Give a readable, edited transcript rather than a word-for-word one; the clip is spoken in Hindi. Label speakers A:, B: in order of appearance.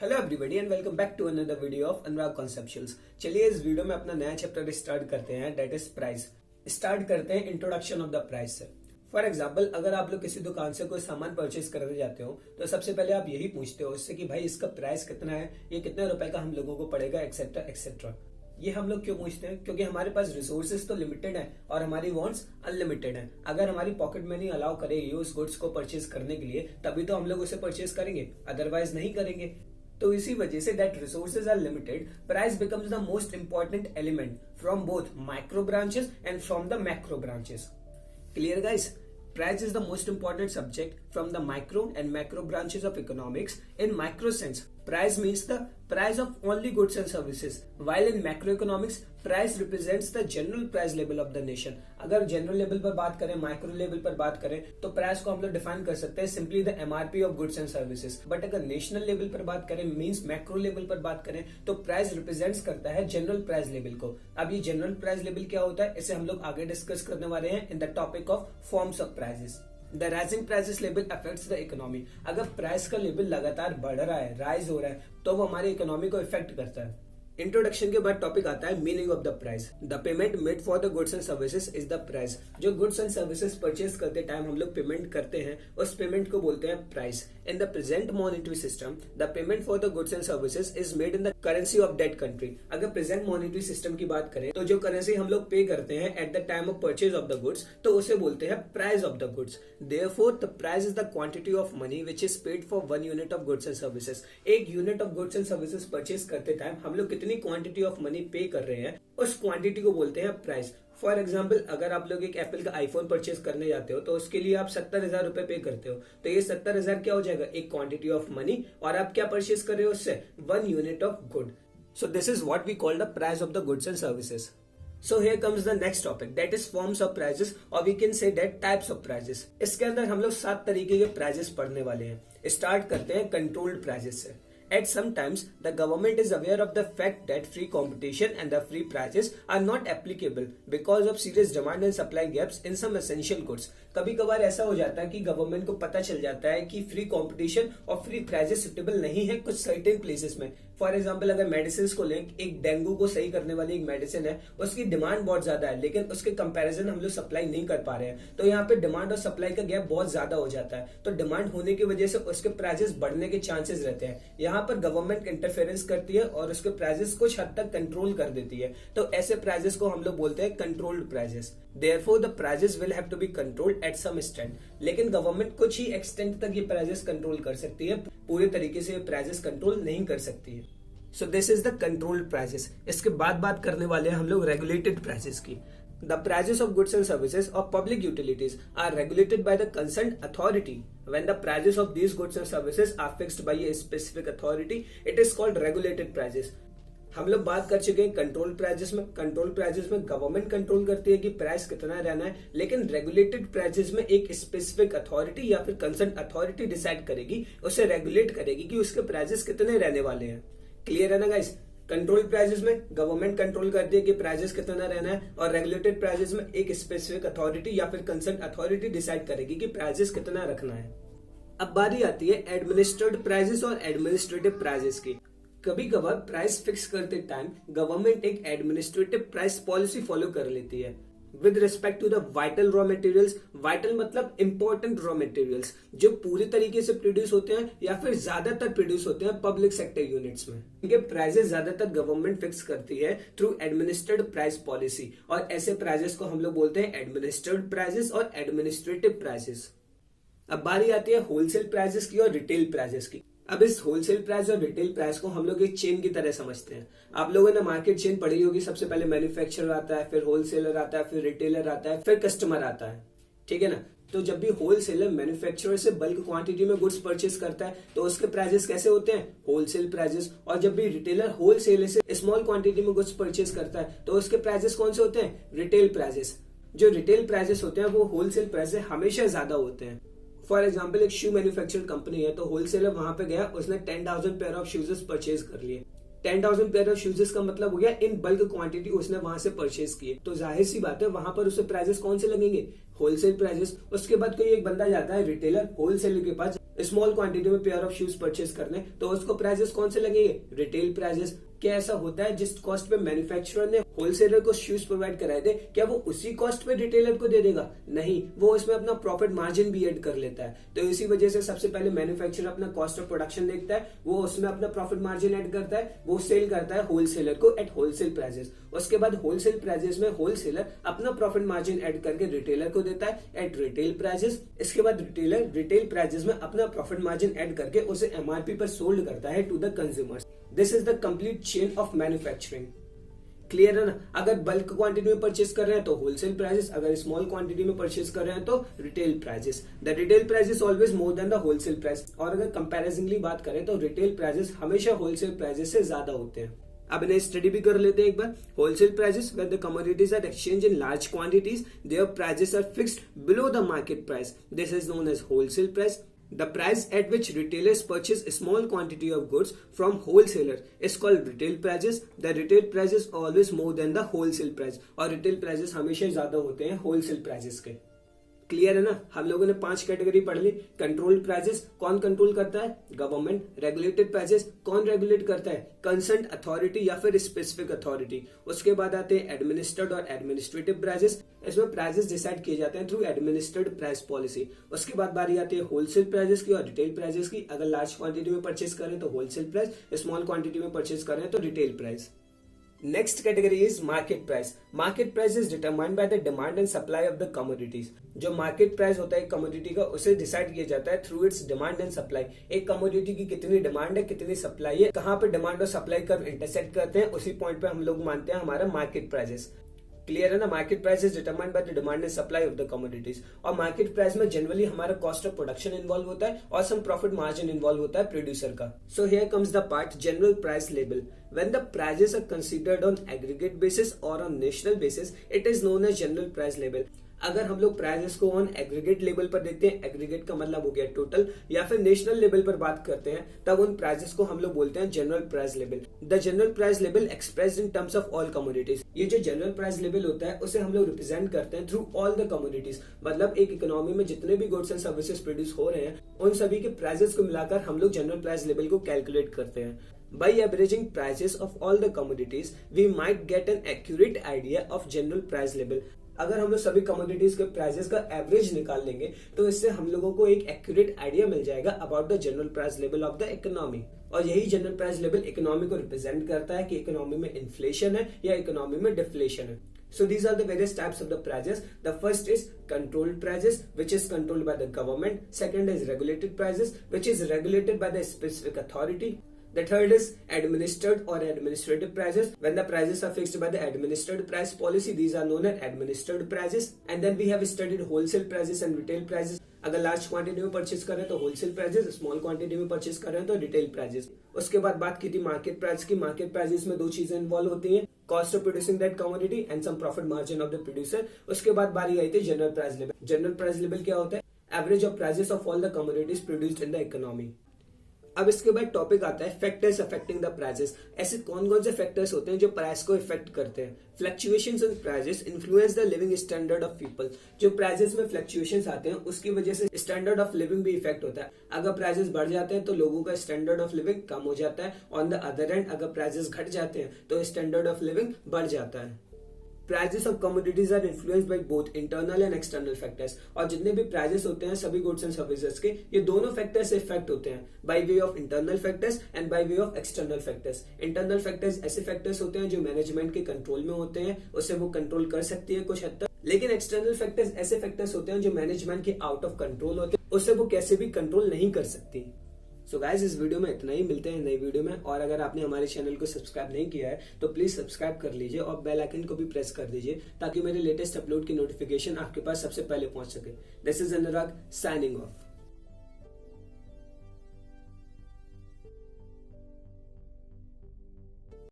A: Hello everybody and welcome back to another video of Anurag Conceptuals. चलिए इस वीडियो में अपना नया चैप्टर स्टार्ट करते हैं, दैट इज प्राइस। स्टार्ट करते हैं इंट्रोडक्शन ऑफ द प्राइस से। फॉर एग्जाम्पल, अगर आप लोग किसी दुकान से कोई सामान परचेज करने जाते हो तो सबसे पहले आप यही पूछते हो उससे कि भाई इसका प्राइस कितना है, ये कितने रुपए का हम लोगों को पड़ेगा, एक्सेट्रा एक्सेट्रा। ये हम लोग क्यों पूछते हैं? क्योंकि हमारे पास रिसोर्सेज तो लिमिटेड है और हमारी वांट्स अनलिमिटेड है। अगर हमारी पॉकेट मनी अलाउ करेगी उस गुड्स को परचेज करने के लिए, तभी तो हम लोग उसे परचेज करेंगे, अदरवाइज नहीं करेंगे। तो इसी वजह से that resources are limited, price becomes the most important element from both micro branches and from the macro branches. Clear guys? Price is the most important subject from the micro and macro branches of economics. In micro sense, price means the price of only goods and services, while in macroeconomics, price represents the general price level of the nation. अगर जनरल लेवल पर बात करें, माइक्रो लेवल पर बात करें, तो प्राइस को हम लोग डिफाइन कर सकते हैं simply the MRP of goods and services. But अगर नेशनल लेवल पर बात करें, मींस मैक्रो लेवल पर बात करें, तो प्राइस रिप्रेजेंट्स करता है जनरल प्राइस लेवल को। अब ये जनरल प्राइस लेवल क्या होता है, इसे हम लोग आगे डिस्कस करने वाले हैं in the topic of forms of prices. The rising prices level affects the economy. अगर प्राइस का लेवल लगातार बढ़ रहा है, राइज हो रहा है, तो वो हमारी इकोनॉमी को इफेक्ट करता है। इंट्रोडक्शन के बाद टॉपिक आता है meaning of the price. The payment made for the goods and services is the price. जो गुड्स एंड सर्विसेज परचेज करते टाइम हम लोग पेमेंट करते हैं, उस पेमेंट को बोलते हैं price. In the present monetary system, the payment for the goods and services is made in the currency of that country. अगर प्रेजेंट मॉनेटरी सिस्टम की बात करें, तो जो करेंसी हम लोग पे करते हैं at the time of purchase of the goods, तो उसे बोलते हैं price of the goods. Therefore the price is the quantity of money which is paid for 1 unit of goods and services. एक unit of goods and services purchase करते टाइम हम लोग कितनी क्वांटिटी ऑफ मनी पे कर रहे हैं, उस क्वांटिटी को बोलते हैं प्राइस। फॉर एग्जाम्पल, अगर आप लोग एक एप्पल का आईफोन परचेज करने जाते हो तो उसके लिए आप 70,000 रुपए पे करते हो, तो ये 70,000 क्या हो जाएगा, एक क्वांटिटी ऑफ मनी, और आप क्या परचेज कर रहे हो उससे, 1 unit of good. So this is what we call the price of the goods and services. So here comes the next topic, that is forms of prices, or we can say that types of prices. इसके अंदर हम लोग 7 तरीके के प्राइजेस पढ़ने वाले हैं। स्टार्ट करते हैं कंट्रोल्ड प्राइजेस से। At some times, the government is aware of the fact that free competition and the free prices are not applicable because of serious demand and supply gaps in some essential goods. कभी कभार ऐसा हो जाता है कि गवर्नमेंट को पता चल जाता है कि फ्री कंपटीशन और फ्री प्राइजेस सुटेबल नहीं है कुछ सर्टेन प्लेसेस में। फॉर एग्जाम्पल, अगर मेडिसिन को लें, एक डेंगू को सही करने वाली एक मेडिसिन है, उसकी डिमांड बहुत ज्यादा है, लेकिन उसके कंपैरिजन हम लोग सप्लाई नहीं कर पा रहे हैं, तो यहाँ पे डिमांड और सप्लाई का गैप बहुत ज्यादा हो जाता है। तो डिमांड होने की वजह से उसके प्राइजेस बढ़ने के चांसेस रहते हैं। यहाँ पर गवर्नमेंट इंटरफेरेंस करती है और उसके प्राइजेस कुछ हद तक कंट्रोल कर देती है। तो ऐसे प्राइजेस को हम लोग बोलते हैं controlled prices. Therefore, the prices will have to be controlled at some extent. लेकिन गवर्नमेंट कुछ ही एक्सटेंट तक ये प्राइजेस कंट्रोल कर सकती है, पूरे तरीके से ये प्राइजेस कंट्रोल नहीं कर सकती है। So this is the controlled prices. इसके बाद बात करने वाले हैं हम लोग रेगुलेटेड प्राइजेस की। The prices of goods and services or public utilities are regulated by the concerned authority. When the prices of these goods and services are fixed by a specific authority, it is called regulated prices. हम लोग बात कर चुके हैं कंट्रोल प्राइजेस में। कंट्रोल प्राइजेस में गवर्नमेंट कंट्रोल करती है कि प्राइस कितना रहना है, लेकिन रेगुलेटेड प्राइजेस में एक स्पेसिफिक अथॉरिटी या फिर कंसर्न अथॉरिटी डिसाइड करेगी, उसे रेगुलेट करेगी कि उसके प्राइजेस कितने रहने वाले हैं। क्लियर है ना गाइस? कंट्रोल प्राइजेस में गवर्नमेंट कंट्रोल करती है कि प्राइजेस कितना रहना है, और रेगुलेटेड प्राइजेस में एक स्पेसिफिक अथॉरिटी या फिर कंसर्न अथॉरिटी डिसाइड करेगी कि प्राइजेस कितना रखना है। अब बारी आती है एडमिनिस्ट्रेड प्राइजेस और एडमिनिस्ट्रेटिव प्राइजेस की। कभी कभार प्राइस फिक्स करते टाइम गवर्नमेंट एक एडमिनिस्ट्रेटिव प्राइस पॉलिसी फॉलो कर लेती है with respect to the vital raw materials. Vital मतलब इंपॉर्टेंट रॉ मटेरियल्स जो पूरी तरीके से प्रोड्यूस होते हैं या फिर ज्यादातर प्रोड्यूस होते हैं पब्लिक सेक्टर यूनिट्स में। इनके प्राइजेस ज्यादातर गवर्नमेंट फिक्स करती है थ्रू एडमिनिस्ट्रेड प्राइस पॉलिसी, और ऐसे प्राइजेस को हम लोग बोलते हैं एडमिनिस्ट्रेड प्राइजेस और एडमिनिस्ट्रेटिव प्राइजेस। अब बारी आती है होलसेल प्राइजेस की और रिटेल प्राइजेस की। अब इस होलसेल प्राइस और रिटेल प्राइस को हम लोग एक चेन की तरह समझते हैं। आप लोगों ने मार्केट चेन पढ़ी होगी, सबसे पहले मैन्युफैक्चरर आता है, फिर होलसेलर आता है, फिर रिटेलर आता है, फिर कस्टमर आता है। ठीक है ना? तो जब भी होलसेलर मैन्युफैक्चरर से बल्क क्वांटिटी में गुड्स परचेज करता है तो उसके प्राइजेस कैसे होते हैं, होलसेल प्राइजेस। और जब भी रिटेलर होलसेलर से स्मॉल क्वांटिटी में गुड्स परचेज करता है तो उसके प्राइजेस कौन से होते हैं, रिटेल प्राइजेस। जो रिटेल प्राइजेस होते हैं वो होलसेल प्राइस से हमेशा ज्यादा होते हैं। फॉर एग्जाम्पल, एक शू मैन्युफैक्चर कंपनी है, तो होलसेलर वहां पे गया, उसने 10,000 पेयर ऑफ शूज परचेज कर लिए। 10,000 पेयर ऑफ शूज का मतलब हो गया इन बल्क क्वांटिटी उसने वहां से परचेज किए, तो जाहिर सी बात है वहां पर उसे प्राइजेस कौन से लगेंगे, होलसेल प्राइजेस। उसके बाद कोई एक बंदा जाता है रिटेलर होलसेलर के पास स्मॉल क्वांटिटी में पेयर ऑफ शूज परचेज करने, तो उसको प्राइजेस कौन से लगेंगे, रिटेल प्राइजेस। क्या ऐसा होता है जिस कॉस्ट पे मैन्युफैक्चरर ने होलसेलर को शूज प्रोवाइड कराए थे, क्या वो उसी कॉस्ट पे रिटेलर को दे देगा? नहीं, वो उसमें अपना प्रॉफिट मार्जिन भी ऐड कर लेता है। तो इसी वजह से सबसे पहले मैन्युफैक्चरर अपना कॉस्ट ऑफ प्रोडक्शन देखता है, वो उसमें अपना प्रॉफिट मार्जिन ऐड करता है, वो सेल करता है होलसेलर को एट होलसेल प्राइजेस। उसके बाद होलसेल प्राइजेस में होलसेलर अपना प्रॉफिट मार्जिन ऐड करके रिटेलर को देता है एट रिटेल प्राइजेस। इसके बाद रिटेलर रिटेल प्राइजेस में अपना प्रॉफिट मार्जिन ऐड करके उसे एमआरपी पर सोल्ड करता है to the consumers. This is the complete chain of manufacturing. Clear है ना? अगर बल्क क्वांटिटी में परचेज कर रहे हैं तो होलसेल प्राइसेस, अगर स्मॉल क्वांटिटी में परचेज कर रहे हैं तो retail prices. The retail prices always more than the wholesale price, और अगर कंपैरिजनली बात करें तो रिटेल प्राइसेस हमेशा होलसेल प्राइसेस से ज्यादा होते हैं। अब इन्हें स्टडी भी कर लेते हैं एक बार। Wholesale prices when the commodities are exchange in large quantities their prices are fixed below the market price, this is known as wholesale price. The price at which retailers purchase a small quantity of goods from wholesaler is called retail prices. The retail price is always more than the wholesale price, और retail prices हमेशा ज्यादा होते हैं wholesale prices के। क्लियर है ना? हम लोगों ने 5 कैटेगरी पढ़ ली। कंट्रोल्ड प्राइसेस, कौन कंट्रोल करता है, गवर्नमेंट। रेगुलेटेड प्राइसेस, कौन रेगुलेट करता है, कंसर्न अथॉरिटी या फिर स्पेसिफिक अथॉरिटी। उसके बाद आते हैं एडमिनिस्टर्ड और एडमिनिस्ट्रेटिव प्राइसेस, इसमें प्राइसेस डिसाइड किए जाते हैं थ्रू एडमिनिस्टर्ड प्राइस पॉलिसी। उसके बाद बारी आती है होलसेल प्राइसेस की और रिटेल प्राइसेस की। अगर लार्ज क्वांटिटी में परचेज करें तो होलसेल प्राइस, स्मॉल क्वांटिटी में परचेज करें तो retail price. Next category is market price. Market price is determined by the demand and supply of the commodities. जो market price होता है commodity का, उसे डिसाइड किया जाता है through its demand and supply. एक commodity की कितनी डिमांड है, कितनी सप्लाई है, कहाँ पे डिमांड और सप्लाई कर्व इंटरसेक्ट करते हैं, उसी पॉइंट पे हम लोग मानते हैं हमारा मार्केट प्राइसेस। क्लियर है ना? Market price is determined by the demand and supply of the commodities. और मार्केट प्राइस में जनरली हमारा कॉस्ट ऑफ प्रोडक्शन इन्वॉल्व होता है और सम प्रॉफिट मार्जिन इन्वॉल्व होता है प्रोड्यूसर का। So here comes the part general price level. When the prices are considered on aggregate basis or on national basis, it is known as general price label. अगर हम लोग प्राइजेस को ऑन एग्रीगेट लेवल पर देखते हैं, एग्रीगेट का मतलब हो गया टोटल, या फिर नेशनल लेवल पर बात करते हैं, तब उन प्राइजेस को हम लोग बोलते हैं general price level. The general price level expressed in terms of all commodities. ये जो जनरल प्राइस लेवल होता है उसे हम लोग रिप्रेजेंट करते हैं थ्रू ऑल द कमोडिटीज। मतलब एक इकोनॉमी में जितने भी गुड्स एंड सर्विसेज प्रोड्यूस हो रहे हैं उन सभी के प्राइजेस को मिलाकर हम लोग जनरल प्राइस लेवल को कैलकुलेट करते हैं। By averaging prices of all the commodities, we might get an accurate idea of general price level. अगर हम लोग सभी कमोडिटीज के प्राइसेस का एवरेज निकाल लेंगे तो इससे हम लोगों को एक एक्यूरेट आइडिया मिल जाएगा about the general price level of the economy. और यही जनरल प्राइस लेवल इकोनॉमी को रिप्रेजेंट करता है कि इकोनॉमी में इन्फ्लेशन है या इकोनॉमी में डिफ्लेशन है। So these are the various types of the prices. The first is controlled prices, which is controlled by the government. Second is regulated prices, which is regulated by the specific authority. The third is administered or administrative prices. When the prices are fixed by the administered price policy, these are known as administered prices. And then we have studied wholesale prices and retail prices. अगर लार्ज क्वांटिटी में परचेज करें तो होलसेल प्राइसेस, स्मॉल क्वांटिटी में परचेज करें तो रिटेल प्राइसेस। उसके बाद बात की थी मार्केट प्राइस की। मार्केट प्राइसेस में दो चीजें इन्वॉल्व होती हैं, cost of producing that commodity and some profit margin of the producer. उसके बाद बारी आई थी general price level. General price level क्या होता है? Average of prices of all the commodities produced in the economy. अब इसके बाद टॉपिक आता है फैक्टर्स अफेक्टिंग द प्राइसेस। ऐसे कौन कौन से फैक्टर्स होते हैं जो प्राइस को इफेक्ट करते हैं? Fluctuations in prices influence the living standard of people. जो प्राइसेस में फ्लक्चुएशंस आते हैं उसकी वजह से स्टैंडर्ड ऑफ लिविंग भी इफेक्ट होता है। अगर प्राइसेस बढ़ जाते हैं तो लोगों का स्टैंडर्ड ऑफ लिविंग कम हो जाता है। ऑन द अदर एंड अगर प्राइसेस घट जाते हैं तो स्टैंडर्ड ऑफ लिविंग बढ़ जाता है। Prices of commodities are influenced by both internal and external factors. और जितने भी प्राइसेस होते हैं सभी गुड्स एंड सर्विसेज के, ये दोनों फैक्टर्स से इफेक्ट होते हैं by way of internal factors and by way of external factors. Internal factors ऐसे फैक्टर्स होते हैं जो मैनेजमेंट के कंट्रोल में होते हैं, उससे वो कंट्रोल कर सकती है कुछ हद तक। लेकिन एक्सटर्नल फैक्टर्स ऐसे फैक्टर्स होते हैं जो मैनेजमेंट के आउट ऑफ कंट्रोल होते हैं, उससे वो कैसे भी कंट्रोल नहीं कर सकती। सो गाइस, इस वीडियो में इतना ही। मिलते हैं नई वीडियो में। और अगर आपने हमारे चैनल को सब्सक्राइब नहीं किया है तो प्लीज सब्सक्राइब कर लीजिए और बेल आइकन को भी प्रेस कर दीजिए ताकि मेरे लेटेस्ट अपलोड की नोटिफिकेशन आपके पास सबसे पहले पहुंच सके। This is Anurag signing off.